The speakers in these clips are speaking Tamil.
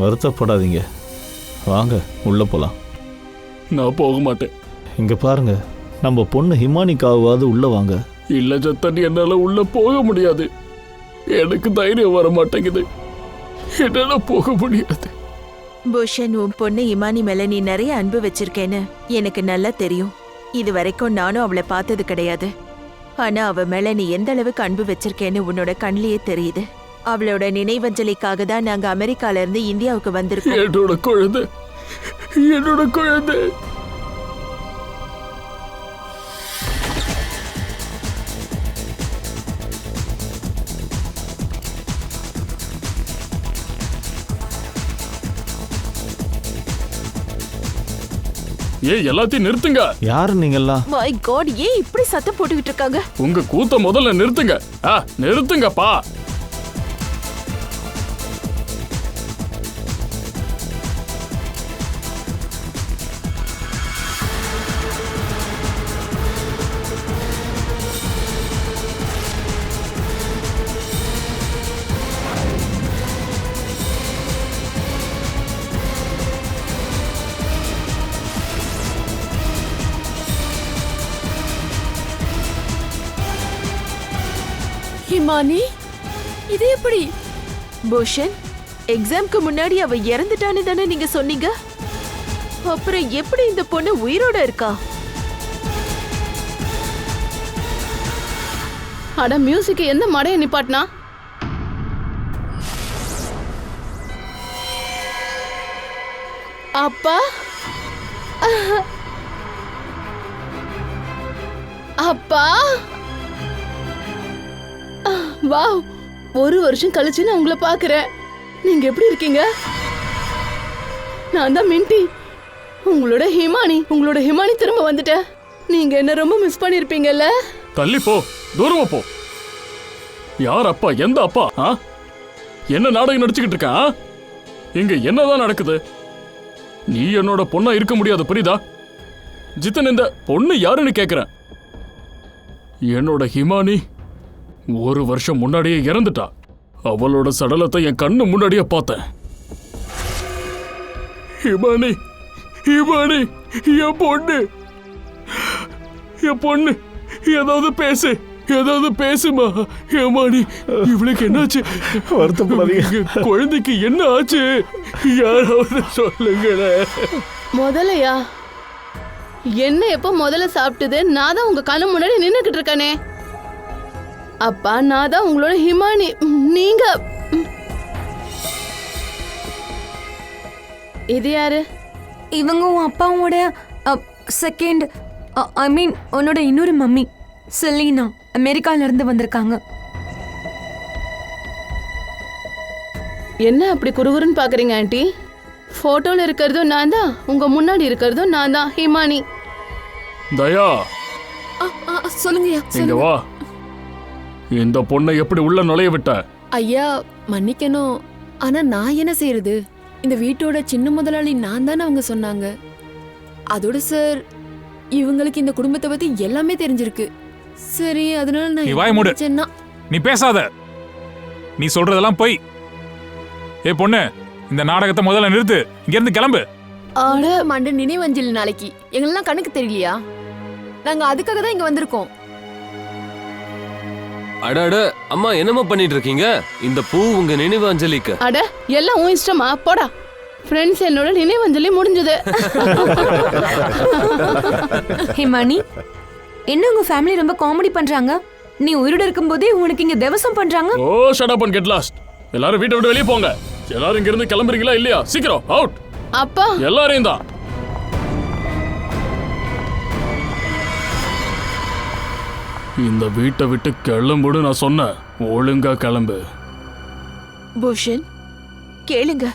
வருத்தப்படாதீங்க, வாங்க உள்ளே போகலாம். நான் போக மாட்டேன். இங்கே பாருங்க, நம்ம பொண்ணு ஹிமானிக்காவது உள்ளே வாங்க. இல்லை ஜத்தன், என்னால் உள்ள போக முடியாது. எனக்கு தைரியம் வர மாட்டேங்குது. என்னால் போக முடியாது. பூஷன், உன் பொண்ணு இமானி மேல நீ நிறைய அன்பு வச்சிருக்கேன்னு எனக்கு நல்லா தெரியும். இது வரைக்கும் நானும் அவளை பார்த்தது கிடையாது. ஆனா அவ மேல நீ எந்த அளவுக்கு அன்பு வச்சிருக்கேன்னு உன்னோட கண்ணிலேயே தெரியுது. அவளோட நினைவஞ்சலிக்காக தான் நாங்க அமெரிக்கால இருந்து இந்தியாவுக்கு வந்திருக்கோம். என்னோட குழந்தை, என்னோட குழந்தை. ஏய், எல்லாத்தையும் நிறுத்துங்க. யாரு நீங்கெல்லாம்? மை காட், ஏன் இப்படி சத்தம் போட்டுக்கிட்டு இருக்காங்க? உங்க கூத்த முதல்ல நிறுத்துங்க. நிறுத்துங்கப்பா. ஹிமானி, இது எப்படி? பூஷன், எக்ஸாம்க்கு முன்னாடி அவ இறந்துட்டான்னு தானே நீங்க சொன்னீங்க. அப்புறம் எப்படி இந்த பொண்ணு உயிரோட இருக்கா? அட, மியூசிக் எந்த மடைய நிப்பாட்டினா? அப்பா, அப்பா, வாவ், ஒரு வருஷம் கழிச்சு நான் உங்களை பாக்குறேன். நீங்க எப்படி இருக்கீங்க? நான் தான் மின்டி, உங்களோட ஹிமானி திரும்ப வந்துட்டேன். நீங்க என்ன ரொம்ப மிஸ் பண்ணிருப்பீங்கல்ல? தள்ளி போ, தூரமா போ. யார் அப்பா? எந்த அப்பா? என்ன நாடகம் நடிச்சுக்கிட்டு இருக்க? இங்க என்னதான் நடக்குது? நீ என்னோட பொண்ணா இருக்க முடியாது, புரியுதா? ஜித்தன், இந்த பொண்ணு யாருன்னு கேக்குறேன். என்னோட ஹிமானி ஒரு வருஷம் முன்னாடியே இறந்துட்டா. அவளோட சடலத்தை என் கண்ணு முன்னாடியே பார்த்தேன். ஹிமானி, ஹிமானி, என் பொண்ணு, என் பொண்ணு, ஏதாவது பேசு, ஏதாவது பேசுமா. ஹிமானி, இவளுக்கு என்னாச்சு? வருத்தப்படாதீங்க. குழந்தைக்கு என்ன ஆச்சு? யாராவது சொல்லுங்களேன். முதலையா? என்ன எப்ப முதல்ல சாப்பிட்டது? நான் தான் உங்க கண்ணு முன்னாடி நின்னுக்கிட்டு இருக்கனே. அப்பா, நான் தான் உங்களோட ஹிமானி. நீங்க இது யாரு? இவங்க உன் அப்பாவோட செகண்ட், ஐ மீன் உன்னோட இன்னொரு மம்மி செலீனா. அமெரிக்கால இருந்து வந்திருக்காங்க. என்ன அப்படி குறுகுறுன்னு பாக்குறீங்க ஆண்டி? போட்டோல இருக்கிறதும் நான் தான், உங்க முன்னாடி இருக்கிறதும் நான் தான், ஹிமானி. தயா, சொல்லுங்கய்யா. இங்க வா. இந்த பொண்ணை எப்படி உள்ள நுழைய விட்ட? ஐயா, மன்னிக்கணும். ஆனா நான் என்ன செய்யறது? இந்த வீட்டோட சின்ன முதலாளி நான் தானே அவங்க சொன்னாங்க. அதோட சார், இவங்களுக்கு இந்த குடும்பத்தை பத்தி எல்லாமே தெரிஞ்சிருக்கு. சரி, அதனால நீ வாய் மூடு. நீ பேசாத. நீ சொல்றதெல்லாம் பொய். ஏ பொண்ணு, இந்த நாடகத்தை முதல்ல நிறுத்து. இங்க இருந்து கிளம்பு. மண்ட நினைவஞ்சலி நாளைக்கு. எங்களெல்லாம் கணக்கு தெரியலையா? நாங்க அதுக்காக தான் இங்க வந்திருக்கோம். அட அம்மா, என்னமா பண்ணிட்டு இருக்கீங்க? இந்த பூ உங்க நினைவு அஞ்சலிக்கு. அட, எல்லாம் உன் இஷ்டமா? போடா. ஃப்ரெண்ட்ஸ், என்னோட நினைவஞ்சலி முடிஞ்சது. ஹிமானி, என்ன உங்க ஃபேமிலி ரொம்ப காமெடி பண்றாங்க? நீ உயிரோட இருக்கும்போதே உனக்கு இங்க தேவசம் பண்றாங்க. Oh, shut up and get lost. எல்லாரும் வீட்டை விட்டு வெளியே போங்க. எல்லாரும் இங்க இருந்து கிளம்புறீங்களா இல்லையா? சீக்கிரம் அவுட். அப்பா, எல்லாரையும் தான். இந்த வீட்டை விட்டு கிளம்புடு நான் சொன்னேன். ஒழுங்கா கிளம்பு. பூஷன், கேளுங்க.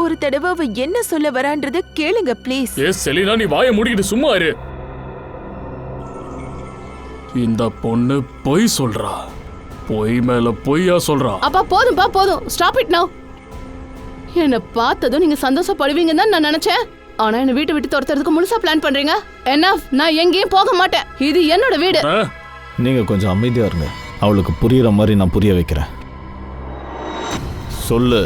ஒரு தடவை அவ என்ன சொல்ல வரான்றத கேளுங்க ப்ளீஸ். செலினா, நீ வாயை மூடிக்கிட்டு சும்மா இரு. இந்த பொண்ணு பொய் சொல்றா. பொய் மேல பொய்யா சொல்றா. அப்பா, போதும்பா, போதும். ஸ்டாப் இட் நவ. என்ன பார்த்ததும் நீங்க சந்தோஷப்படுவீங்கன்னு தான் நான் நினைச்சேன். ஆனா என்ன வீட்டை விட்டு துரத்துறதுக்கு முழுசா பிளான் பண்றீங்க. என்னாஃப். நான் எங்கேயும் போக மாட்டேன். இது என்னோட வீடு. நீங்க கொஞ்சம் அமைதியா இருங்க. அவளுக்கு புரியுற மாதிரி நான் புரிய வைக்கிறேன். சொல்லு,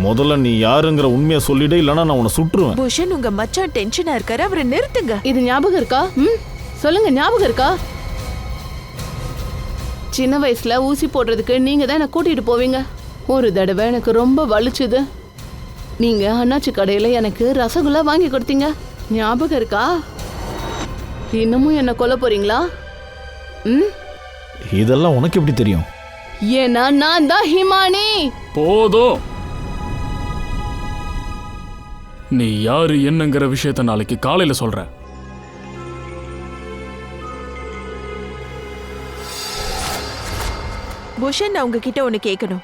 முதல்ல நீ யாருங்கிற உண்மையை சொல்லிடு, இல்லைன்னா நான் உன்னை சுட்டுருவேன். பூஷன், உங்க மச்சான் டென்ஷனா இருக்காரு, அவரை நிறுத்துங்க. இது ஞாபகம் இருக்கா? சொல்லுங்க, ஞாபகம் இருக்கா? சின்ன வயசுல ஊசி போடுறதுக்கு நீங்க தான் என்ன கூட்டிட்டு போவீங்க. ஒரு தடவை எனக்கு ரொம்ப வலிச்சுது. நீங்க அண்ணாச்சி கடையில எனக்கு ரசகுல்லா வாங்கி கொடுத்தீங்க. ஞாபகம் இருக்கா? இன்னமும் என்ன கொல்ல போறீங்களா? இதெல்லாம் உனக்கு எப்படி தெரியும்? ஏன்னா நான் தான் ஹிமானி. போதும். நீ யாரு என்னங்கிற விஷயத்த நாளைக்கு காலையில சொல்ற. பூஷன், நான் உங்ககிட்ட ஒண்ணு கேட்கணும்.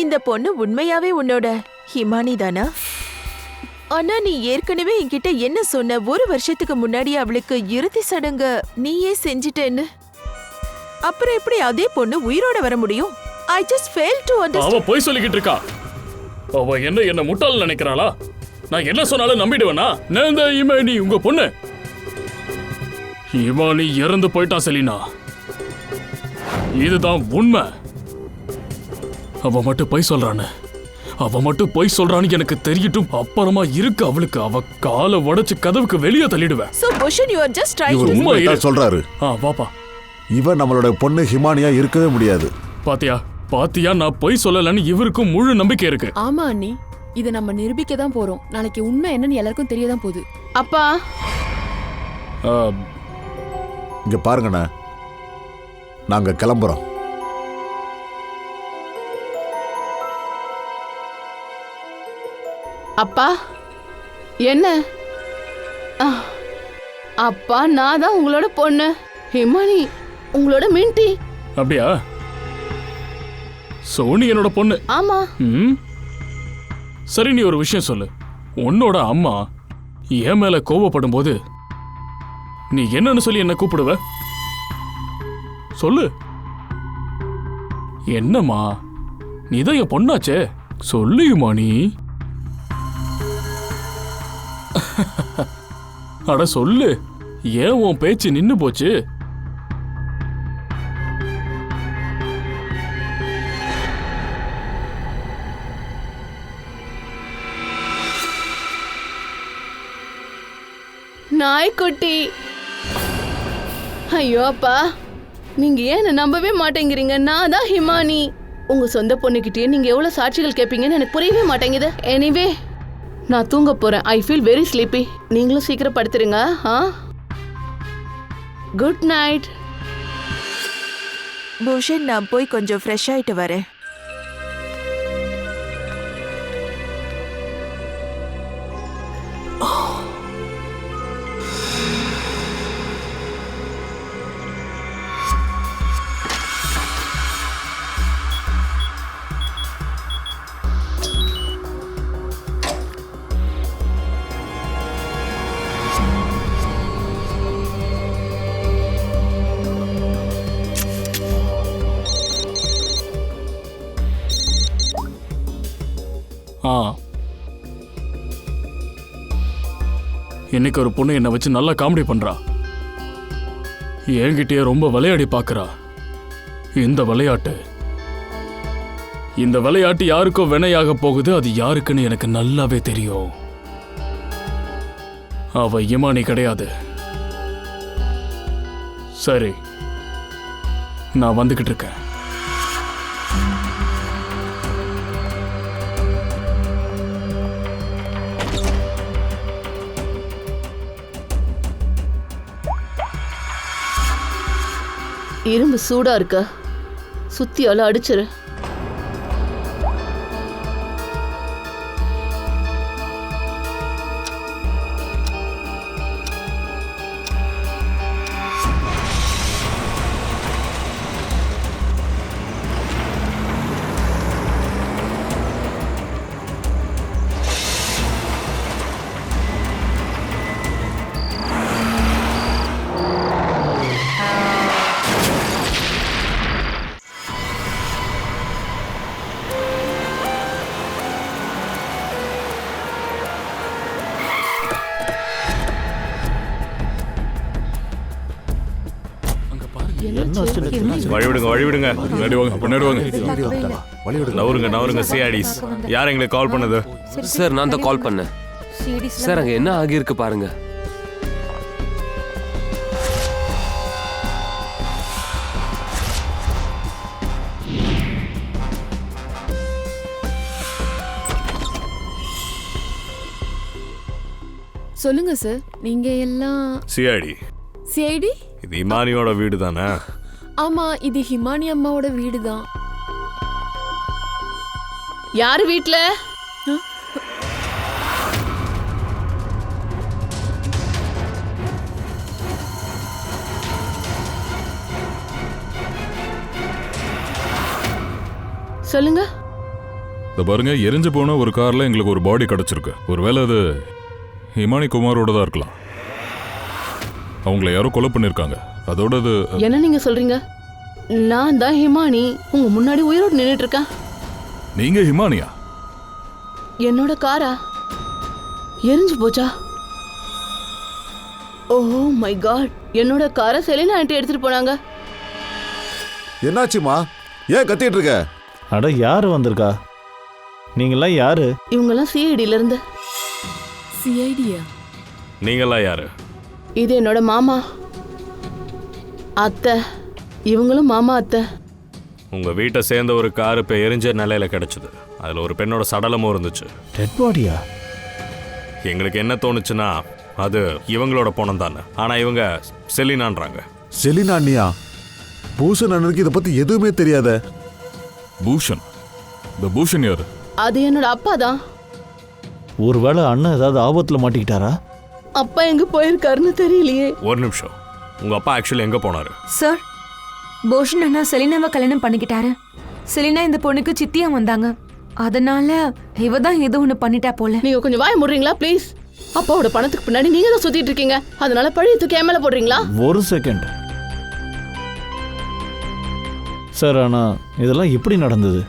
இந்த பொண்ணு உண்மையாவே உன்னோட ஹிமானி தானா? ஆனா நீ ஏற்கனவே என்கிட்ட என்ன சொன்ன, ஒரு வருஷத்துக்கு முன்னாடி அவளுக்கு இறுதி சடங்கு நீயே செஞ்சிட்டேன்னு. அப்புறம் எப்படி அதே பொண்ணு உயிரோட வர முடியும்? I just failed to understand. அவ போய் சொல்லிக்கிட்டு இருக்கா. அவ என்ன முட்டாள் நினைக்கிறாளா? நான் என்ன சொன்னாலும் நம்பிடுவேனா? நான் தான் இமானி, உங்க பொண்ணு. இமானி இறந்து போயிட்டான் செலினா. இதுதான் உண்மை. அவ மட்டும் பொய் சொல்றான்னு எனக்கு தெரியட்டும். அப்புறமா இருக்கு அவளுக்கு. அவ காலை உடைச்சு கதவுக்கு வெளியே தள்ளிடுவேன். So Bhushan, you are just trying to... சும்மா இரு. சொல்றாரு. வாப்பா. இவன் நம்மளோட பொண்ணு ஹிமானியா இருக்கவே முடியாது. பாத்தியா நான் பொய் சொல்லலன்னு இவருக்கும் முழு நம்பிக்கை இருக்கு. ஆமா அண்ணி, இதை நம்ம நிரூபிக்க தான் போறோம். நாளைக்கு உண்மை என்னன்னு எல்லாருக்கும் தெரியதான் போகுது. அப்பா, இங்க பாருங்கண்ணா, நாங்க கிளம்புறோம். அப்பா என்ன? அப்பா, நான் தான் உங்களோட பொண்ணு ஹிமானி, உங்களோட மின்டி. அப்படியா? சோனி என்னோட பொண்ணு. ஆமா. சரி, நீ ஒரு விஷயம் சொல்லு. உன்னோட அம்மா என் மேல கோபப்படும் போது நீ என்னன்னு சொல்லி என்ன கூப்பிடுவ? சொல்லு. என்னம்மா, நீதான் என் பொண்ணாச்சே, சொல்லியுமா நீ? அட சொல்லு, ஏன் உன் பேச்சு நின்னு போச்சு? நாய்க்குட்டி. ஐயோ அப்பா, நீங்க ஏன் நம்பவே மாட்டேங்கிறீங்க? நான் தான் ஹிமானி. உங்க சொந்த பொண்ணுகிட்டயே நீங்க எவ்வளவு சாட்சிகள் கேட்பீங்கன்னு எனக்கு புரியவே மாட்டேங்குது. எனிவே, நான் தூங்க போறேன். I feel very sleepy. நீங்களும் சீக்கிரம் படுத்துருங்க. Good night. பூஷன், நான் போய் கொஞ்சம் ஃப்ரெஷ் ஆயிட்டு வரேன். இன்னைக்கு ஒரு பொண்ணு என்னை வச்சு நல்லா காமெடி பண்றா. என்கிட்டயே ரொம்ப விளையாடி பார்க்கறா. இந்த விளையாட்டு யாருக்கோ வினையாக போகுது. அது யாருக்குன்னு எனக்கு நல்லாவே தெரியும். அவ இமானி கிடையாது. சரி, நான் வந்துகிட்டு இருக்கேன். இரும்பு சூடா இருக்க, சுத்தியால அடிச்சிரு. என்னாச்சு வழி விடுங்க முன்னாடி வாங்க நவருங்க சிஆடிஸ் யார் எங்களுக்கு கால் பண்ணது? சார் நான் தான் கால் பண்ணேன் சார். அங்க என்ன ஆகியிருக்கு பாருங்க. சொல்லுங்க சார், நீங்க எல்லாம் சிஐடி. சிஐடி? இது இமானியோட வீடு தானே? ஆமா, இது ஹிமானி அம்மாவோட வீடு தான். யாரு வீட்ல? சொல்லுங்க. இந்த பாருங்க, எரிஞ்சு போன ஒரு கார்ல எங்களுக்கு ஒரு பாடி கிடைச்சிருக்கு. ஒருவேளை அது ஹிமானி குமாரோட தான் இருக்கலாம். அவங்கள யாரோ கொலை பண்ணிருக்காங்க. அதோட அது என்ன நீங்க சொல்றீங்க? நான் தான் ஹிமானி, உங்க முன்னாடி உயிரோடு நின்னுட்டு இருக்கேன். நீங்க ஹிமானியா? என்னோட காரா எரிஞ்சு போச்சா? ஓ மை காட், என்னோட காரை செலினா ஆண்டி எடுத்துட்டு போனாங்க. என்னாச்சுமா? ஏன் கத்திட்டு இருக்க? அட யார் வந்திருக்கா? நீங்களாம் யாரு? இவங்கெல்லாம் சிஐடில இருந்து. சிஐடியா? நீங்களாம் யாரு? இது என்னோட மாமா அத்தை. இவங்களும் மாமா அத்தை. உங்க வீட்டை சேர்ந்த ஒரு கார் இப்போ எரிஞ்ச நிலையில கிடைச்சது. அதுல ஒரு பெண்ணோட சடலமும் இருந்துச்சு. டெட் பாடியா? எங்களுக்கு என்ன தோணுச்சுன்னா அது இவங்களோட பணம் தானே. ஆனா இவங்க செலினான்றாங்க. செலினா அண்ணியா? பூஷன் அண்ணனுக்கு இதை பத்தி எதுவுமே தெரியாத. பூஷன்? இந்த பூஷன் யாரு? அது என்னோட அப்பா தான். ஒருவேளை அண்ணன் ஏதாவது ஆபத்துல மாட்டிக்கிட்டாரா? அப்பா எங்க போயிருக்காருன்னு தெரியலையே. ஒரு நிமிஷம், உங்க அப்பா ஆக்சுவலி எங்க போனாரு? சார், போஷன் அண்ணா செலினாவை கல்யாணம் பண்ணிக்கிட்டாரு. செலினா இந்த பொண்ணுக்கு சித்தியா வந்தாங்க. அதனால இவ தான் ஏதோ ஒன்று பண்ணிட்டா போல. நீங்க கொஞ்சம் வாய முடுறீங்களா ப்ளீஸ்? அப்பாவோட பணத்துக்கு பின்னாடி நீங்க தான் சுத்திட்டு இருக்கீங்க. அதனால பழைய தூக்கி மேல போடுறீங்களா? ஒரு செகண்ட் சார், ஆனா இதெல்லாம் எப்படி நடந்தது?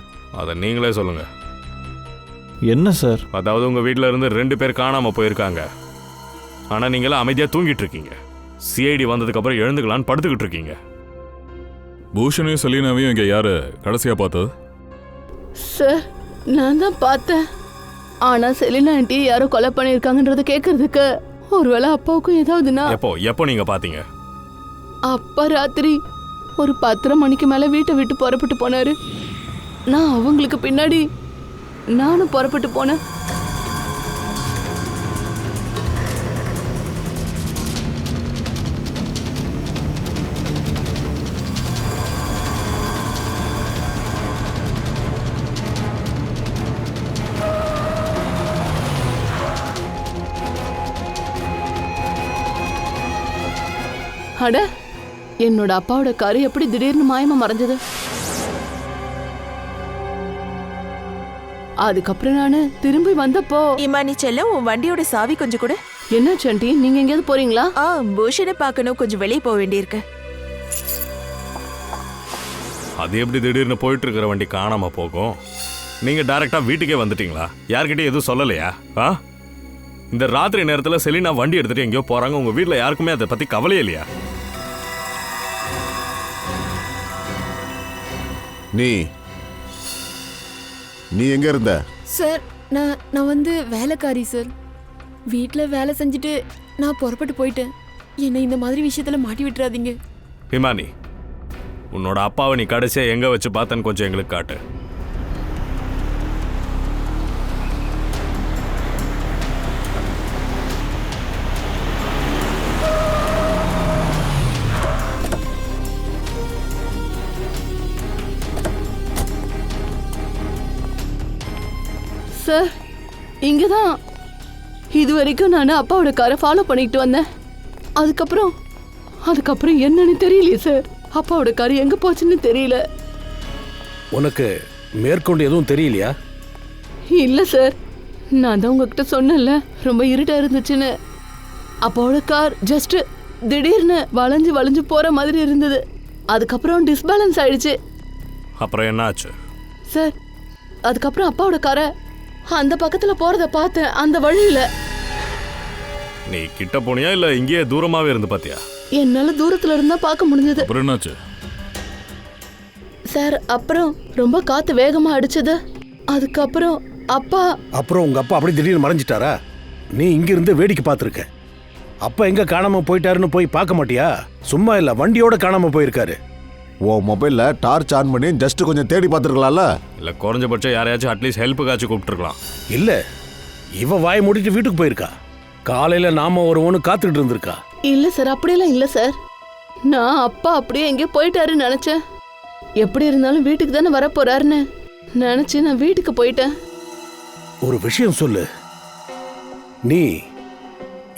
அதை நீங்களே சொல்லுங்க. என்ன சார்? அதாவது உங்க வீட்டில இருந்து 2 பேர் காணாம போயிருக்காங்க. ஆனா நீங்களாம் அமைதியா தூங்கிட்டு இருக்கீங்க. சிஐடி வந்ததுக்கு அப்புறம் எழுந்துக்கலான்னு படுத்துக்கிட்டு இருக்கீங்க. பூஷனையும் செலீனாவையும் இங்க யாரு கடைசியா பார்த்தது? சார், நான் தான் பார்த்தேன். ஆனா செலினா ஆண்டி யாரோ கொலை பண்ணிருக்காங்கன்றத கேட்கறதுக்கு ஒருவேளை அப்பாவுக்கும் ஏதாவதுன்னா. எப்போ நீங்க பாத்தீங்க? அப்பா ராத்திரி ஒரு 10:30 மணிக்கு மேல வீட்டை விட்டு புறப்பட்டு போனாரு. நான் அவங்களுக்கு பின்னாடி நானும் புறப்பட்டு போனேன். அட, என்னோட அப்பாவோட காரு எப்படி திடீர்னு மாயமா மறைஞ்சது? அதுக்கப்புறம் நானு திரும்பி வந்தப்போ. இமானி செல்லம், உன் வண்டியோட சாவி கொஞ்சம் கூட. என்ன சண்டி, நீங்க எங்கேயாவது போறீங்களா? பூஷனை பார்க்கணும், கொஞ்சம் வெளியே போக வேண்டியிருக்கு. அது எப்படி திடீர்னு போயிட்டு இருக்கிற வண்டி காணாம போகும்? நீங்க டைரக்டா வீட்டுக்கே வந்துட்டீங்களா? யார்கிட்டயும் எதுவும் சொல்லலையா? இந்த ராத்திரி நேரத்துல செலினா வண்டி எடுத்துட்டு எங்கேயோ போறாங்க. உங்க வீட்டுல யாருக்குமே அதை பத்தி கவலையே இல்லையா? நீ எங்க இருந்த? சார், நான் வந்து வேலைக்காரி சார். வீட்டில் வேலை செஞ்சுட்டு நான் புறப்பட்டு போயிட்டேன். என்னை இந்த மாதிரி விஷயத்துல மாட்டி விட்டுறாதீங்க. ஹிமானி, உன்னோட அப்பாவை நீ கடைசியா எங்க வச்சு பார்த்தேன்னு கொஞ்சம் எங்களுக்கு காட்டு. சார், இங்கதான் இது வரைக்கும் நான் அப்பாவோட காரை ஃபாலோ பண்ணிட்டு வந்தேன். அதுக்கப்புறம் என்னன்னு தெரியலையே சார். அப்பாவோட கார் எங்க போச்சுன்னு தெரியல. உனக்கு மேற்கொண்டு எதுவும் தெரியலையா? இல்ல சார், நான் தான் உங்ககிட்ட சொன்னேன்ல ரொம்ப இருட்டா இருந்துச்சுன்னு. அப்பாவோட கார் ஜஸ்ட் திடீர்னு வளைஞ்சு போற மாதிரி இருந்தது. அதுக்கப்புறம் டிஸ்பேலன்ஸ் ஆயிடுச்சு. அப்புறம் என்ன ஆச்சு? சார், அதுக்கப்புறம் அப்பாவோட காரை அந்த பக்கத்துல போறத பார்த்தேன். அந்த வழியில. நீ கிட்ட போனியா இல்ல இங்கேயே தூரமாவே இருந்து பாத்தியா? என்னால தூரத்துல இருந்தா பார்க்க முடிஞ்சது. அப்புறம் என்னாச்சு? சார் அப்புறம் ரொம்ப காத்து வேகமா அடிச்சது. அதுக்கப்புறம் அப்பா அப்புறம் உங்க அப்பா அப்படி திடீர்னு மறைஞ்சிட்டாரா? நீ இங்க இருந்து வேடிக்கை பார்த்துருக்க. அப்பா எங்க காணாம போயிட்டாருன்னு போய் பார்க்க மாட்டியா? சும்மா இல்ல, வண்டியோட காணாம போயிருக்காரு. உன் மொபைல்ல டார்ச் ஆன் பண்ணி ஜஸ்ட் கொஞ்சம் தேடி பார்த்துருக்கலாம்ல. இல்லை குறைஞ்சபட்சம் யாரையாச்சும் அட்லீஸ்ட் ஹெல்ப்புக்காச்சும் கூப்பிட்டுருக்கலாம். இல்ல, இவ வாயை மூடிட்டு வீட்டுக்கு போயிருக்கா. காலையில நாம ஒருவனு காத்துக்கிட்டு இருந்திருக்கா. இல்ல சார், அப்படியெல்லாம் இல்ல சார். நான் அப்பா அப்படியே எங்கேயோ போயிட்டாருன்னு நினைச்சேன். எப்படி இருந்தாலும் வீட்டுக்கு தானே வர போறாருன்னு நினைச்சு நான் வீட்டுக்கு போயிட்டேன். ஒரு விஷயம் சொல்லு, நீ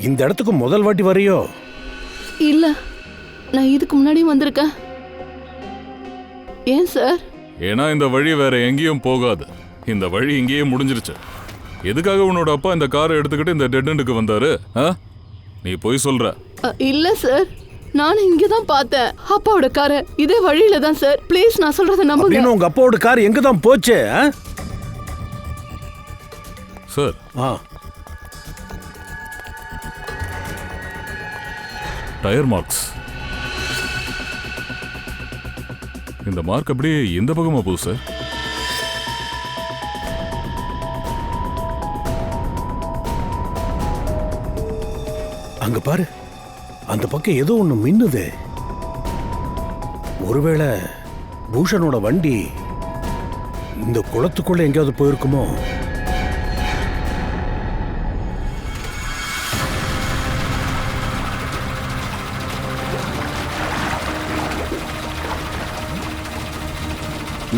இந்த இடத்துக்கு முதல் வாட்டி வரையோ? இல்ல, நான் இதுக்கு முன்னாடியும் வந்திருக்கேன். ஏன் சார்? ஏன்னா இந்த வழி வேற எங்கேயும் போகாது. இந்த வழி இங்கேயே முடிஞ்சிருச்சு. எதுக்காக உன்னோட அப்பா இந்த காரை எடுத்துக்கிட்டு இந்த டெட் எண்டுக்கு வந்தாரு? நீ போய் சொல்ற. இல்ல சார், நானும் இங்க தான் பார்த்தேன் அப்பாவோட காரை. இதே வழியில தான் சார். ப்ளீஸ் நான் சொல்றத நம்புங்க. அப்படின்னு உங்க அப்பாவோட கார் எங்க தான் போச்சு? Sir, tyre marks. இந்த மார்க் அப்படியே எந்த பக்கமா போகுது சார்? அங்க பாரு, அந்த பக்கம் ஏதோ ஒண்ணு மின்னுது. ஒருவேளை பூஷனோட வண்டி இந்த குளத்துக்குள்ள எங்கேயாவது போயிருக்குமோ?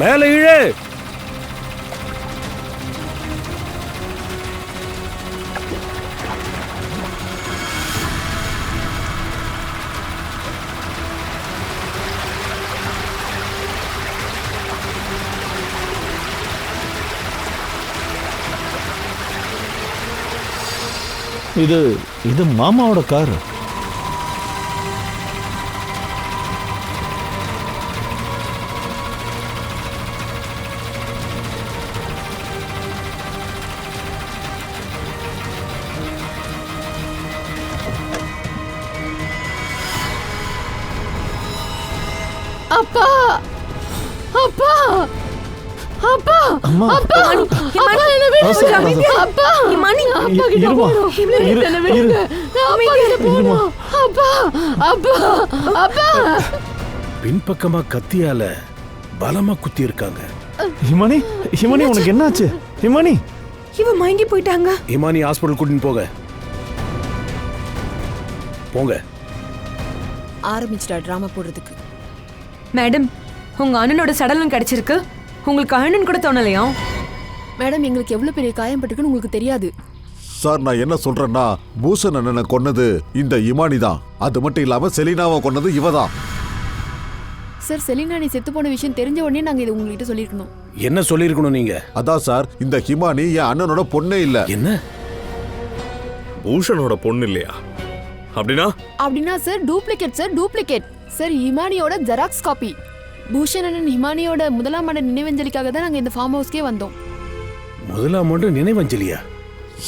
மேல இழு. இது மாமாவோட கார். அப்பா அப்பா அப்பா அம்மா, அப்பா அப்பா என்ன விடுங்க. அப்பா இமானி, அப்பா கிட்ட போறோம். என்ன விடுங்க. அப்பா கிட்ட போறோம். அப்பா அப்பா அப்பா. பின்பக்கமா கத்தியால பலமா குத்தி இருக்காங்க. ஹிமானி, ஹிமானி உனக்கு என்னாச்சு? ஹிமானி, இவ மயங்கி போயிட்டாங்க. இமானி ஹாஸ்பிடல் கூட்டின்னு போங்க. போங்க. ஆரம்பிச்சிட்டா டிராமா போடுறதுக்கு. மேடம், உங்க அண்ணனோட சடலம் கிடைச்சிருக்கு. உங்களுக்கு அண்ணன் கூட தோணலையா? மேடம், எங்களுக்கு எவ்வளவு பெரிய காயம் பட்டுக்குன்னு உங்களுக்கு தெரியாது. சார், நான் என்ன சொல்றேன்னா, பூஷன் அண்ணனை கொன்னது இந்த இமானி தான். அது மட்டும் இல்லாம செலினாவை கொன்னது இவ தான். சார், செலினா நீ செத்து போன விஷயம் தெரிஞ்ச உடனே நாங்க இது உங்ககிட்ட சொல்லிருக்கணும். என்ன சொல்லிருக்கணும் நீங்க? அதான் சார், இந்த ஹிமானி என் அண்ணனோட பொண்ணே இல்ல. என்ன? பூஷனோட பொண்ணு இல்லையா? அப்படின்னா sir duplicate sir, duplicate sir. ஹிமானியோட ஜெராக்ஸ் காப்பி. பூஷன் அண்ணன் ஹிமானியோட முதலாம் ஆண்டு நினைவஞ்சலிக்காக தான் நாங்க இந்த ஃபார்ம் ஹவுஸ்க்கே வந்தோம். முதலாம் ஆண்டு நினைவஞ்சலியா?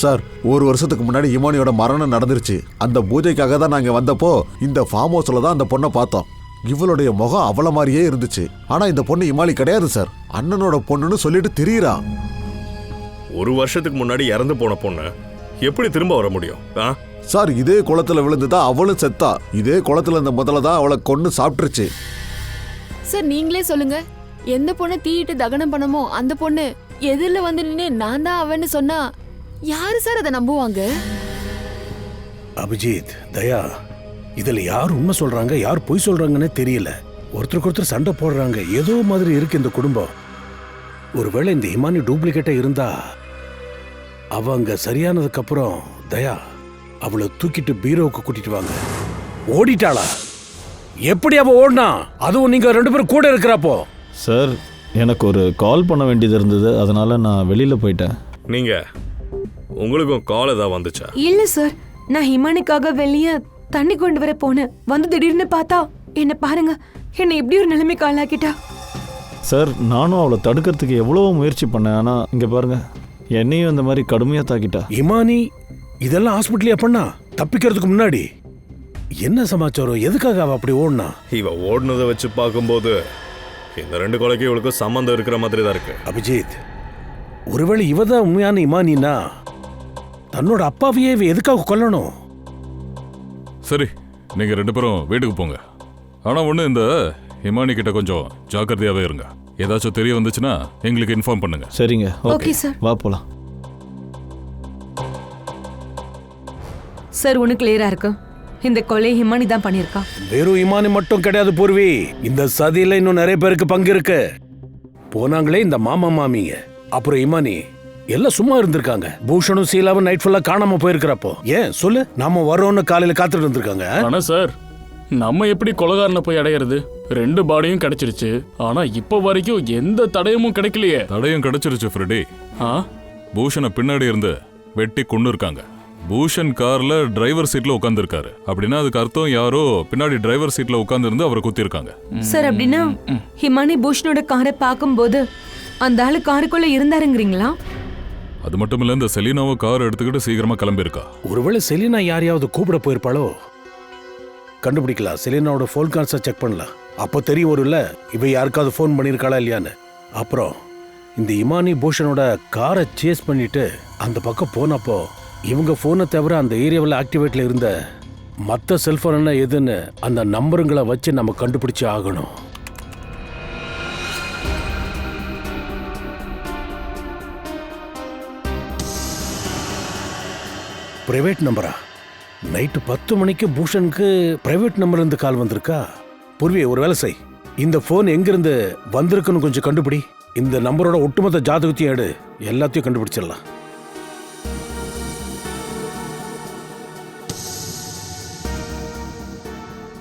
சார், ஒரு வருஷத்துக்கு முன்னாடி இமானியோட மரணம் நடந்துருச்சு. அந்த பூஜைக்காக தான் நாங்க வந்தப்போ இந்த ஃபார்ம் ஹவுஸ்ல தான் அந்த பொண்ணை பார்த்தோம். இவளுடைய முகம் அவள மாதிரியே இருந்துச்சு. ஆனா இந்த பொண்ணு இமாலி கிடையாது சார். அண்ணனோட பொண்ணுன்னு சொல்லிட்டு திரியறா. ஒரு வருஷத்துக்கு முன்னாடி இறந்து போன பொண்ணு எப்படி திரும்ப வர முடியும்? சார், இதே குளத்துல விழுந்துதான் அவளும் செத்தா. இதே குளத்துல இந்த முதல்ல தான் அவளை கொன்னு சாப்பிட்டுருச்சு. சார், நீங்களே சொல்லுங்க, எந்த பொண்ணை தீயிட்டு தகனம் பண்ணமோ அந்த பொண்ணு எதிரில் வந்து நின்று நான் தான் அவன்னு சொன்னா யாரு சார் அதை நம்புவாங்க? அபிஜித், தயா, இதுல யார் உண்மை சொல்றாங்க யார் பொய் சொல்றாங்கன்னே தெரியல. ஒருத்தருக்கு ஒருத்தர் சண்டை போடுறாங்க. ஏதோ மாதிரி இருக்கு இந்த குடும்பம். ஒருவேளை இந்த ஹிமானி டூப்ளிகேட்டா இருந்தா அவங்க சரியானதுக்கு அப்புறம் தயா அவளை தூக்கிட்டு பீரோவுக்கு கூட்டிட்டு வாங்க. ஓடிட்டாளா? எப்படி அவ ஓடினா? அதுவும் நீங்க ரெண்டு பேரும் கூட இருக்கிறப்போ. சார், எனக்கு ஒரு கால் பண்ண வேண்டியது இருந்தது, அதனால நான் வெளியில போயிட்டேன். நீங்க உங்களுக்கும் கால் ஏதாவது வந்துச்சா? இல்ல சார், நான் ஹிமானிக்காக வெளியே தண்ணி கொண்டு வர போனேன். வந்து திடீர்னு பார்த்தா என்ன பாருங்க, என்னை இப்படி ஒரு நிலைமைக்கு ஆளாக்கிட்டா. சார், நானும் அவளை தடுக்கிறதுக்கு எவ்வளவோ முயற்சி பண்ணேன். ஆனா இங்க பாருங்க, என்னையும் இந்த மாதிரி கடுமையா தாக்கிட்டா. இமானி இதெல்லாம் ஹாஸ்பிட்டலியா பண்ணா தப்பிக்கிறதுக்கு முன்னாடி? என்ன சமாச்சாரம்? எதுக்காக அவ அப்படி ஓடுனா? இவ ஓடுனதை வச்சு பார்க்கும்போது இந்த 2 கொலைக்கு இவளுக்கு சம்மந்தம் இருக்கிற மாதிரி தான் இருக்கு. அபிஜித், ஒருவேளை இவதான் உண்மையான இமானினா தன்னோட அப்பாவையே இவ எதுக்காக கொல்லணும்? சரி, நீங்க 2 பேரும் வீட்டுக்கு போங்க. ஆனா ஒண்ணு, இந்த இமானி கிட்ட கொஞ்சம் ஜாக்கிரதையாவே இருங்க. ஏதாச்சும் தெரிய வந்துச்சுன்னா எங்களுக்கு இன்ஃபார்ம் பண்ணுங்க. சரிங்க. Okay sir. வா போலாம். சார் ஒன்று கிளியரா இருக்கு, இந்த கொலை ஹிமானி தான் பண்ணியிருக்கா. வெறும் இமானி மட்டும் கிடையாது பூர்வி, இந்த சதியில இன்னும் நிறைய பேருக்கு பங்கு இருக்கு. போனாங்களே இந்த மாமா மாமிங்க, அப்புறம் இமானி எல்லாம் சும்மா இருந்திருக்காங்க. பூஷணும் சீலாவும் நைட் ஃபுல்லா காணாம போயிருக்கிறப்போ ஏன் சொல்லு, நாம வரோம்னு காலையில காத்துட்டு இருந்திருக்காங்க. ஆனா சார், நம்ம எப்படி கொலைகாரனை போய் அடையிறது? 2 பாடியும் கிடைச்சிருச்சு, ஆனா இப்ப வரைக்கும் எந்த தடயமும் கிடைக்கலையே. தடயம் கிடைச்சிருச்சு ஃப்ரெடி. ஆ, பூஷனை பின்னாடி இருந்து வெட்டி கொண்டு இருக்காங்க. பூஷன் கார்ல டிரைவர் சீட்ல உட்கார்ந்துருக்காரு. அப்படின்னா அதுக்கு அர்த்தம் யாரோ பின்னாடி டிரைவர் சீட்ல உட்கார்ந்து இருந்து அவரை குத்தி இருக்காங்க. சார் அப்படின்னா ஹிமானி பூஷனோட காரை பார்க்கும்போது அந்த ஆளு காருக்குள்ள இருந்தாருங்கிறீங்களா? அது மட்டும் இல்ல, இந்த செலினாவை கார் எடுத்துக்கிட்டு சீக்கிரமா கிளம்பியிருக்கா. ஒருவேளை செலினா யாரையாவது கூப்பிட போயிருப்பாளோ? கண்டுபிடிக்கலாம். செலினாவோட ஃபோன் கால்ஸை செக் பண்ணலாம். அப்போ தெரிய வரும்ல இவ யாருக்காவது ஃபோன் பண்ணியிருக்காளா இல்லையான்னு. அப்புறம் இந்த இமானி பூஷனோட காரை சேஸ் பண்ணிட்டு அந்த பக்கம் போனப்போ இவங்க ஃபோனை தவிர அந்த ஏரியாவில் ஆக்டிவேட்ல இருந்த மற்ற செல்ஃபோன் என்ன எதுன்னு அந்த நம்பருங்களை வச்சு நம்ம கண்டுபிடிச்சு ஆகணும். பிரைவேட் நம்பரா? நைட்டு 10 மணிக்கு பூஷனுக்கு பிரைவேட் நம்பர்ல இருந்து கால் வந்திருக்கா? பூர்வி, ஒரு வேலை செய், இந்த போன் எங்கிருந்து வந்திருக்குன்னு கொஞ்சம் கண்டுபிடி. இந்த நம்பரோட ஒட்டுமொத்த ஜாதகத்தையும் எடு, எல்லாத்தையும் கண்டுபிடிச்சிடலாம்.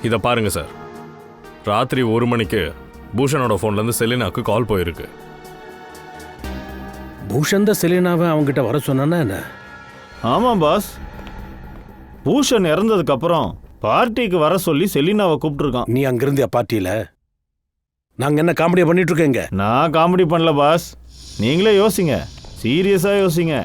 இதை பாருங்க சார், ராத்திரி 1 மணிக்கு பூஷனோட ஃபோன்லேருந்து செலினாவுக்கு கால் போயிருக்கு. பூஷன் தான் செலினாவை அவங்ககிட்ட வர சொன்னானா என்ன? ஆமாம் பாஸ், பூஷன் இறந்ததுக்கு அப்புறம் பார்ட்டிக்கு வர சொல்லி செலினாவை கூப்பிட்டுருக்கான். நீ அங்கிருந்தியா பார்ட்டியில? நாங்க என்ன காமெடியா பண்ணிட்டு இருக்கேங்க? நான் காமெடி பண்ணல பாஸ், நீங்களே யோசிங்க, சீரியஸாக யோசிங்க.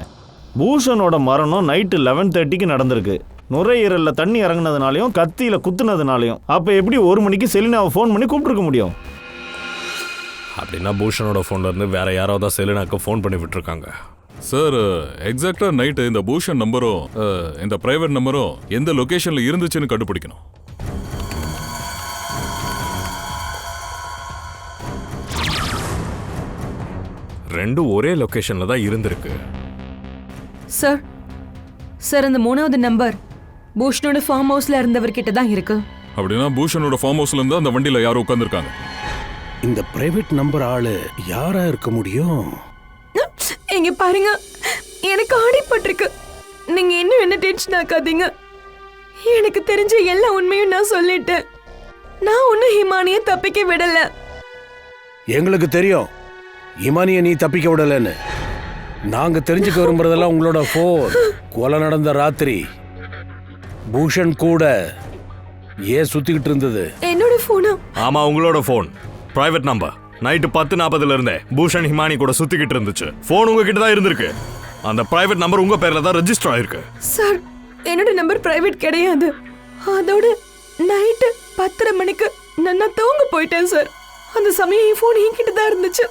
பூஷனோட மரணம் நைட்டு 11:30க்கு நடந்திருக்கு. நுரையீரல்ல தண்ணி இறங்குனதுனாலையும் கத்தியில குத்துனதுனாலையும். அப்போ எப்படி 1 மணிக்கு செலினாவை ஃபோன் பண்ணி கூப்பிட்டுருக்க முடியும்? அப்படின்னா பூஷனோட ஃபோன்லேருந்து வேற யாராவது செலினாவுக்கு ஃபோன் பண்ணி விட்டுருக்காங்க. சார், எக்ஸாக்டா நைட்டு இந்த பூஷன் நம்பரும் இந்த பிரைவேட் நம்பரும் எந்த லொகேஷன்ல இருந்துச்சுன்னு கண்டுபிடிக்கணும். ரெண்டும் ஒரே லொகேஷன்ல தான் இருந்திருக்கு. சார் சார் அந்த 3வது நம்பர் பூஷனோட ஃபார்ம் ஹவுஸ்ல இருந்தவர்கிட்ட தான் இருக்கு. அப்படின்னா பூஷனோட ஃபார்ம் ஹவுஸ்ல இருந்து அந்த வண்டியில யாரும் உட்கார்ந்துருக்காங்க. இந்த பிரைவேட் நம்பர் ஆளு யாரா இருக்க முடியும்? இங்க பாருங்க, எனக்கு ஆடிப்பட்டிருக்கு. நீங்க இன்னும் என்ன டென்ஷன் ஆக்காதீங்க. எனக்கு தெரிஞ்ச எல்லா உண்மையும் நான் சொல்லிட்டேன். நான் ஒன்னும் ஹிமானியை தப்பிக்க விடல. எங்களுக்கு தெரியும் இமானியை நீ தப்பிக்க விடலன்னு. நாங்க தெரிஞ்சுக்க விரும்புறதெல்லாம் உங்களோட போன். கொலை நடந்த ராத்திரி பூஷன் கூட ஏன் சுத்திக்கிட்டு இருந்தது? என்னோட போனா? ஆமா, உங்களோட போன். Private number. நைட்டு 10:40 இருந்தே பூஷன் ஹிமானி கூட சுத்திக்கிட்டு இருந்துச்சு. போன் உங்ககிட்ட தான் இருந்திருக்கு. அந்த பிரைவேட் நம்பர் உங்க பேர்ல தான் ரெஜிஸ்டர் ஆயிருக்கு. சார், என்னோட நம்பர் பிரைவேட் கிடையாது. அதோட நைட்டு 10:30 மணிக்கு நான் தூங்க போயிட்டேன் சார். அந்த சமயம் என் போன் என்கிட்ட தான் இருந்துச்சு.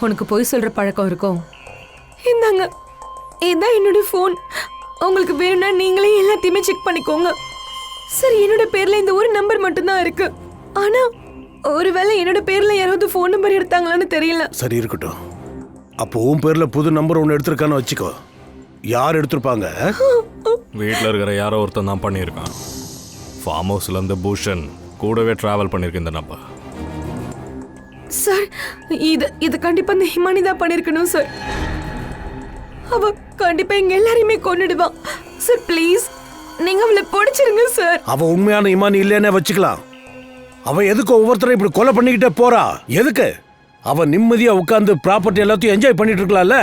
உனக்கு போய் சொல்ற பழக்கம் இருக்கும்? இந்தாங்க, இதான் என்னோட போன். உங்களுக்கு வேணும்னா நீங்களே எல்லாத்தையுமே செக் பண்ணிக்கோங்க. சரி, என்னோட பேர்ல இந்த ஒரு நம்பர் மட்டும்தான் இருக்கு. ஆனா ஒருவேளை என்னோட பேர்ல யாராவது போன் நம்பர் எடுத்தாங்களான்னு தெரியல. சரி, இருக்கட்டும். அப்போ உன் பேர்ல புது நம்பர் ஒன்று எடுத்திருக்கான்னு வச்சுக்கோ. யார் எடுத்திருப்பாங்க? வீட்டில் இருக்கிற யாரோ ஒருத்தன் தான் பண்ணியிருக்கான். ஃபார்ம் ஹவுஸ்ல இருந்து பூஷன் கூடவே டிராவல் பண்ணியிருக்கு இந்த நம்பர். சார், இது கண்டிப்பா இந்த ஹிமானி தான் பண்ணிருக்கணும் சார். அவ கண்டிப்பா எங்க எல்லாரையுமே கொன்னுடுவான் சார். ப்ளீஸ் நீங்க அவளை பிடிச்சிருங்க சார். அவ உண்மையான இமானி இல்லைன்னே வச்சுக்கலாம். அவ எதுக்கு ஒவ்வொருத்தரும் இப்படி கொலை பண்ணிக்கிட்டே போறா? எதுக்கு? அவ நிம்மதியா உட்கார்ந்து ப்ராப்பர்ட்டி எல்லாத்தையும் என்ஜாய் பண்ணிட்டு இருக்கலாம்ல.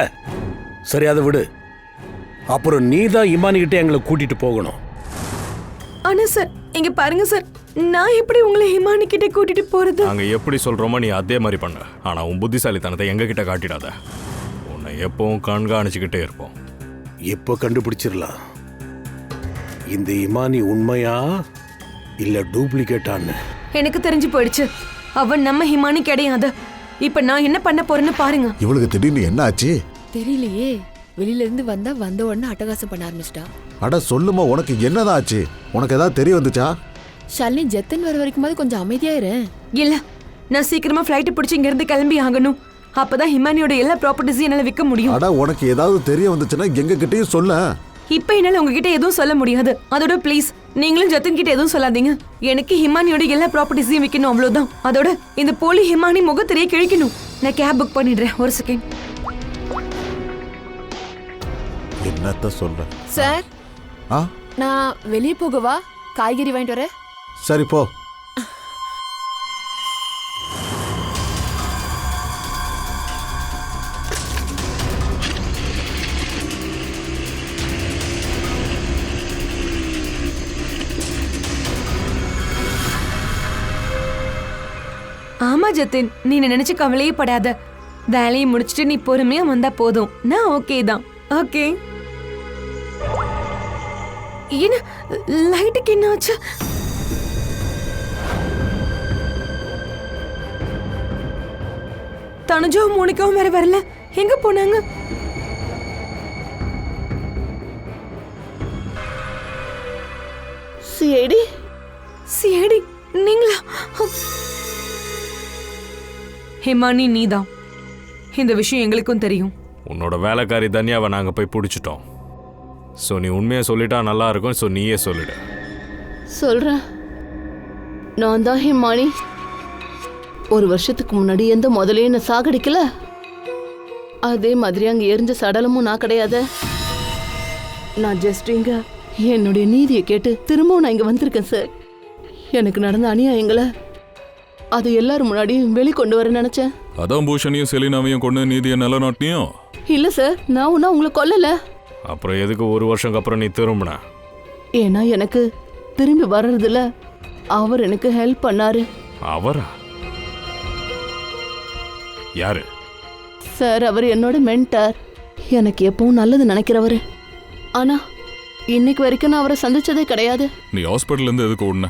சரி, அதை விடு. அப்புறம் நீ தான் இமானி கிட்ட எங்களை கூட்டிட்டு போகணும். ஆனா சார், இங்க பாருங்க சார், நான் எப்படி உங்களை ஹிமானி கிட்ட கூட்டிட்டு போறது? நாங்க எப்படி சொல்றோமோ நீ அதே மாதிரி பண்ண. ஆனா உன் புத்திசாலித்தனத்தை எங்க கிட்ட காட்டிடாத. உன்னை எப்பவும் கண்காணிச்சுக்கிட்டே இருப்போம். எப்போ கண்டுபிடிச்சிடலாம் இந்த இமானி உண்மையா இல்ல டூப்ளிகேட்டான்னு? எனக்கு தெரிஞ்சு போயிடுச்சு. அவன் நம்ம ஹிமானி கிடையாது. இப்ப நான் என்ன பண்ண போறேன்னு பாருங்க. இவளுக்கு திடீர்னு என்ன ஆச்சு தெரியலையே, வெளியில இருந்து வந்த உடனே அட்டகாசம் பண்ண ஆரம்பிச்சிட்டா. அட சொல்லுமா, உனக்கு என்னதான் ஆச்சு? உனக்கு ஏதாவது தெரிய வந்துச்சா? ஷாலினி, ஜத்தன் வர வரைக்குமாவது கொஞ்சம் அமைதியாயிரு. இல்ல, நான் சீக்கிரமா ஃப்ளைட் பிடிச்சி இங்க இருந்து கிளம்பி ஆகணும். அப்பதான் ஹிமானியோட எல்லா ப்ராப்பர்ட்டிஸையும் என்னால விற்க முடியும். அட உனக்கு ஏதாவது தெரிய வந்துச்சுன்னா எங்க கிட்டயும் சொல்ல. இப்ப என்னால உங்ககிட்ட எதுவும் சொல்ல முடியாது. அதோட ப்ளீஸ் நீங்களும் ஜத்தன் கிட்ட எதுவும் சொல்லாதீங்க. எனக்கு ஹிமானியோட எல்லா ப்ராப்பர்ட்டிஸையும் விற்கணும், அவ்வளவுதான். அதோட இந்த போலி ஹிமானி முகத்திலேயே கிழிக்கணும். நான் கேப் புக் பண்ணிடுறேன், ஒரு செகண்ட். என்னத்த சொல்ற? சார், ஆ நான் வெளியே போகவா? காய்கறி வாங்கிட்டு வரேன். சரி போ. ஆமா ஜத்தின், நீ நினைச்சு கவலையே படாத. வேலையை முடிச்சிட்டு நீ பொறுமையா வந்தா போதும். நான் ஓகே தான். ஓகே. என்ன லைட்டுக்கு என்ன ஆச்சு? தனுஜாவும் மோனிகாவும் வேற வரல. எங்க போனாங்க? சிஐடி சிஐடி நீங்களா? ஹிமானி நீதான். இந்த விஷயம் எங்களுக்கும் தெரியும். உன்னோட வேலைக்காரி தன்யாவை நாங்கள் போய் பிடிச்சிட்டோம். ஸோ நீ உண்மையை சொல்லிட்டா நல்லா இருக்கும். ஸோ நீயே சொல்லிடு. சொல்றேன். நான் தான் ஹிமானி. ஒரு வருஷத்துக்கு முன்னாடி எந்த முதலையும் நான் சாகடிக்கல. அதே மாதிரி அங்க எரிஞ்ச சடலமும் நான் கிடையாது. நான் ஜஸ்ட் இங்க என்னுடைய நீதியை கேட்டு திரும்பவும் நான் இங்க வந்திருக்கேன் சார். எனக்கு நடந்த அநியாயங்களை அது எல்லாரும் முன்னாடியும் வெளிக்கொண்டு வர நினைச்சேன். அதான் பூஷணியும் செலினாவையும் கொண்டு நீதியை நிலநாட்டியும். இல்ல சார், நான் ஒன்னும் உங்களை கொல்லல. அப்புறம் எதுக்கு ஒரு வருஷம் அப்புறம் நீ திரும்பின? ஏன்னா எனக்கு திரும்பி வர்றதுல அவர் எனக்கு ஹெல்ப் பண்ணாரு. அவரா? யாரு? சார், அவர் என்னோட மென்டார். எனக்கு எப்பவும் நல்லது நினைக்கிறவரு. ஆனா இன்னைக்கு வரைக்கும் நான் அவரை சந்திச்சதே கிடையாது. நீ ஹாஸ்பிட்டல்ல இருந்து எதுக்கு ஓடுன?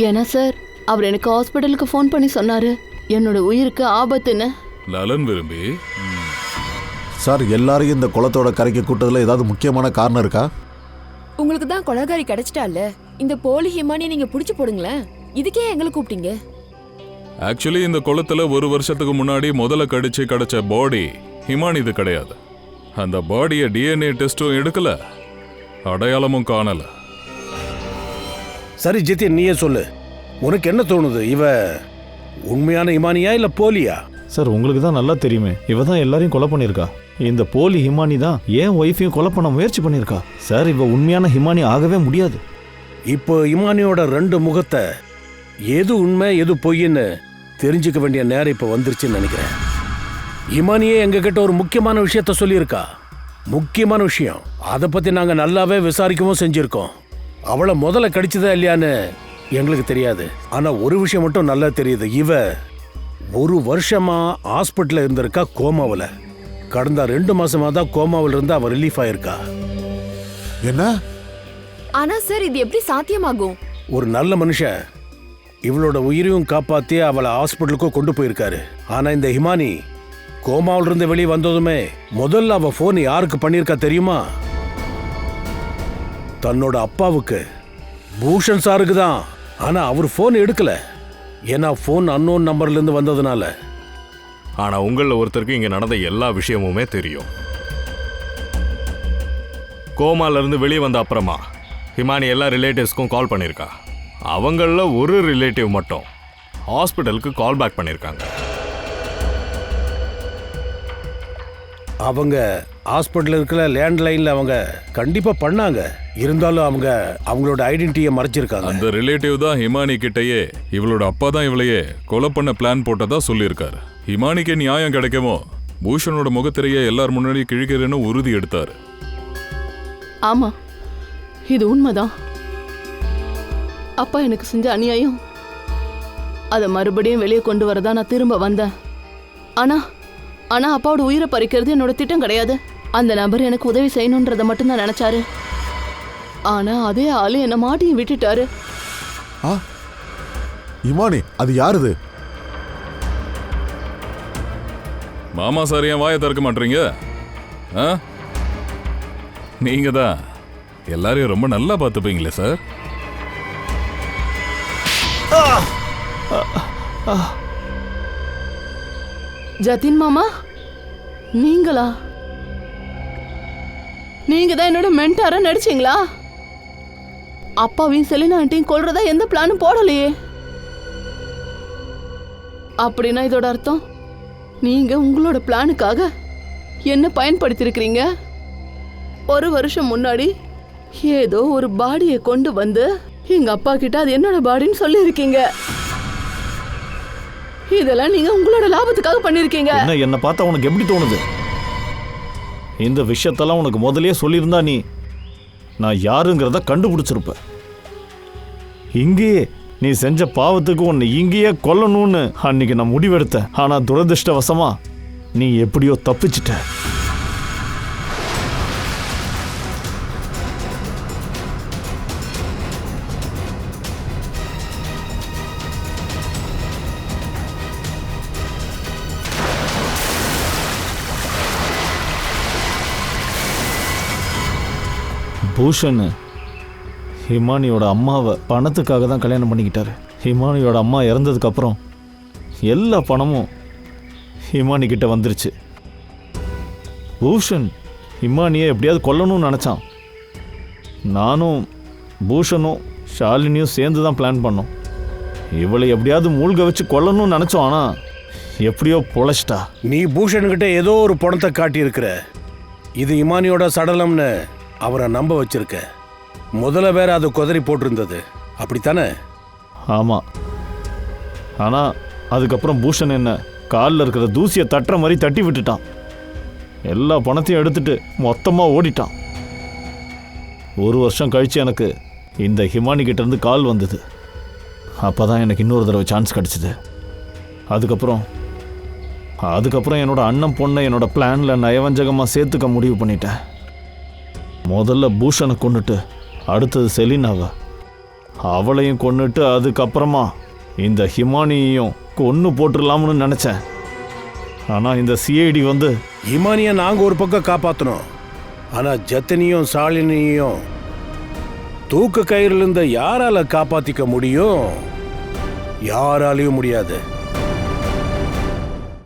ஏன்னா சார், அவர் எனக்கு ஹாஸ்பிட்டலுக்கு ஃபோன் பண்ணி சொன்னாரு என்னோட உயிருக்கு ஆபத்துன்னு. லலன் விரும்பி. சார், எல்லாரையும் இந்த குளத்தோட கரைக்கு கூட்டதுல ஏதாவது முக்கியமான காரணம் இருக்கா? உங்களுக்கு தான் கொலகாரி கிடைச்சிட்டால, இந்த போலி ஹிமானியை நீங்க புடிச்சு போடுங்களேன். இதுக்கே எங்களை கூப்பிட்டீங்க? ஆக்சுவலி இந்த குளத்துல ஒரு வருஷத்துக்கு முன்னாடி முதல்ல கடிச்சு கிடைச்ச பாடி ஹிமானி இது கிடையாது. அந்த பாடியை டிஎன்ஏ டெஸ்டும் எடுக்கல, அடையாளமும் காணல. சரி ஜித்தின், நீயே சொல்லு. உனக்கு என்ன தோணுது? இவ உண்மையான ஹிமானியா இல்ல போலியா? சார், உங்களுக்கு தான் நல்லா தெரியுமே, இவ தான் எல்லாரையும் கொலை பண்ணியிருக்கா. இந்த போலி ஹிமானி தான் என் ஒய்ஃபையும் கொலை பண்ண முயற்சி பண்ணியிருக்கா. சார், இவ உண்மையான ஹிமானி ஆகவே முடியாது. இப்போ ஹிமானியோட ரெண்டு முகத்தை எது உண்மை எது பொய்ன்னு தெரிஞ்சுக்க வேண்டிய நேரம் இப்போ வந்துருச்சுன்னு நினைக்கிறேன். ஹிமானியே எங்ககிட்ட ஒரு முக்கியமான விஷயத்த சொல்லியிருக்கா. முக்கியமான விஷயம். அதை பற்றி நாங்கள் நல்லாவே விசாரிக்கவும் செஞ்சுருக்கோம். அவளை முதல்ல கடிச்சதா இல்லையான்னு எங்களுக்கு தெரியாது. ஆனால் ஒரு விஷயம் மட்டும் நல்லா தெரியுது. இவ ஒரு வருஷமா ஹாஸ்பிட்டலில் இருந்திருக்கா, கோமாவில். கடந்த 2 மாசமா தான் கோமாவில் இருந்து அவ ரிலீஃப் ஆயிருக்கா. என்ன? ஆனா சார், இது எப்படி சாத்தியமாகும்? ஒரு நல்ல மனுஷன் இவளோட உயிரையும் காப்பாற்றி அவளை ஹாஸ்பிட்டலுக்கும் கொண்டு போயிருக்காரு. ஆனால் இந்த ஹிமானி கோமாவில் இருந்து வெளியே வந்ததுமே முதல்ல அவ ஃபோன் யாருக்கு பண்ணியிருக்கா தெரியுமா? தன்னோட அப்பாவுக்கு, பூஷன் சாருக்கு தான். ஆனால் அவர் ஃபோன் எடுக்கல. ஏன்னா ஃபோன் அன்னோன் நம்பர்லேருந்து வந்ததுனால. ஆனால் உங்களில் ஒருத்தருக்கு இங்கே நடந்த எல்லா விஷயமுமே தெரியும். கோமாலேருந்து வெளியே வந்த அப்புறமா ஹிமானி எல்லா ரிலேட்டிவ்ஸ்க்கும் கால் பண்ணியிருக்கா. அவங்களில் ஒரு ரிலேட்டிவ் மட்டும் ஹாஸ்பிட்டலுக்கு கால் பேக் பண்ணியிருக்காங்க. அவங்க ஹாஸ்பிட்டல் இருக்கிற லேண்ட்லைனில் அவங்க கண்டிப்பாக பண்ணாங்க. இருந்தாலும் அவங்க அவங்களோட ஐடென்டிட்டியை மறைச்சிருக்காங்க. அந்த ரிலேட்டிவ் தான் ஹிமானி கிட்டயே இவளோட அப்பா தான் இவளையே கொலை பண்ண பிளான் போட்டதா சொல்லியிருக்காரு. ஹிமானிக்கு நியாயம் கிடைக்கவோ பூஷனோட முகத்திரையை எல்லார் முன்னாடி கிழிக்கிறேன்னு உறுதி எடுத்தாரு. ஆமா, இது உண்மைதான். அப்பா எனக்கு செஞ்ச அநியாயம், அதை மறுபடியும் வெளியே கொண்டு வரதா நான் திரும்ப வந்தேன். ஆனா அப்பாவோட உயிரை பறிக்கிறது என்னோட திட்டம் கிடையாது. அந்த நபர் எனக்கு உதவி செய்யணுன்றதை மட்டும்தான் நினைச்சாரு. ஆனா அதே ஆளு என்னை மாட்டியும் விட்டுட்டாரு. இமானி, அது யாருது? மாமா சார் ஏன் வாயை திறக்க மாட்டீங்க? ஆ, நீங்க தான் எல்லாரையும் ரொம்ப நல்லா பார்த்துப்பீங்களே சார். ஜதின் மாமா, நீங்களா? நீங்க தான் என்னோட மென்டாரா நடிச்சீங்களா? அப்பாவையும் செலினா ஆண்டியும் கொல்றதா எந்த பிளானும் போடலையே. அப்படின்னா இதோட அர்த்தம் நீங்க உங்களோட பிளானுக்காக என்ன பயன்படுத்தியிருக்கிறீங்க. ஒரு வருஷம் முன்னாடி ஏதோ ஒரு பாடியை கொண்டு வந்து எங்க அப்பா கிட்ட அது என்னோட பாடின்னு சொல்லியிருக்கீங்க. இதெல்லாம் நீங்க உங்களோட லாபத்துக்காக பண்ணிருக்கீங்க. என்ன பார்த்தா உனக்கு எப்படி தோணுது? இந்த விஷயத்தெல்லாம் உனக்கு முதல்லயே சொல்லியிருந்தா நீ நான் யாருங்கிறத கண்டுபிடிச்சிருப்ப. இங்கேயே நீ செஞ்ச பாவத்துக்கு உன்னை இங்கேயே கொல்லணும்னு அன்னைக்கு நான் முடிவெடுத்தேன். ஆனா துரதிருஷ்டவசமா நீ எப்படியோ தப்பிச்சிட்ட. பூஷன் ஹிமானியோட அம்மாவை பணத்துக்காக தான் கல்யாணம் பண்ணிக்கிட்டாரு. ஹிமானியோட அம்மா இறந்ததுக்கு அப்புறம் எல்லா பணமும் ஹிமானி கிட்ட வந்துருச்சு. பூஷன் ஹிமானியை எப்படியாவது கொல்லணும்னு நினச்சான். நானும் பூஷனும் ஷாலினியும் சேர்ந்து தான் பிளான் பண்ணோம். இவளை எப்படியாவது மூழ்க வச்சு கொல்லணும்னு நினச்சோம். ஆனால் எப்படியோ பொழைச்சிட்டா. நீ பூஷன்கிட்ட ஏதோ ஒரு பணத்தை காட்டியிருக்கிற. இது இமானியோட சடலம்னு அவரை நம்ப வச்சிருக்க. முதல்ல வேற அது குதறி போட்டிருந்தது, அப்படித்தானே? ஆமாம். ஆனால் அதுக்கப்புறம் பூஷன் என்ன காலில் இருக்கிற தூசியை தட்டுற மாதிரி தட்டி விட்டுட்டான். எல்லா பணத்தையும் எடுத்துட்டு மொத்தமாக ஓடிட்டான். ஒரு வருஷம் கழித்து எனக்கு இந்த ஹிமானி கிட்டேருந்து கால் வந்தது. அப்போ தான் எனக்கு இன்னொரு தடவை சான்ஸ் கிடச்சிது. அதுக்கப்புறம் என்னோட அண்ணன் பொண்ணை என்னோட பிளானில் நயவஞ்சகமாக சேர்த்துக்க முடிவு பண்ணிட்டேன். முதல்ல பூஷனை கொன்னுட்டு அடுத்தது செலினாவை, அவளையும் கொன்னுட்டு அதுக்கப்புறமா இந்த ஹிமானியையும் கொன்று போட்டுடலாம்னு நினச்சேன். ஆனால் இந்த சிஐடி வந்து ஹிமானியை நாங்கள் ஒரு பக்கம் காப்பாற்றணும். ஆனால் ஜத்தினியும் ஷாலினியும் தூக்க கயிறுல இருந்த யாரால காப்பாற்றிக்க முடியும்? யாராலையும் முடியாது.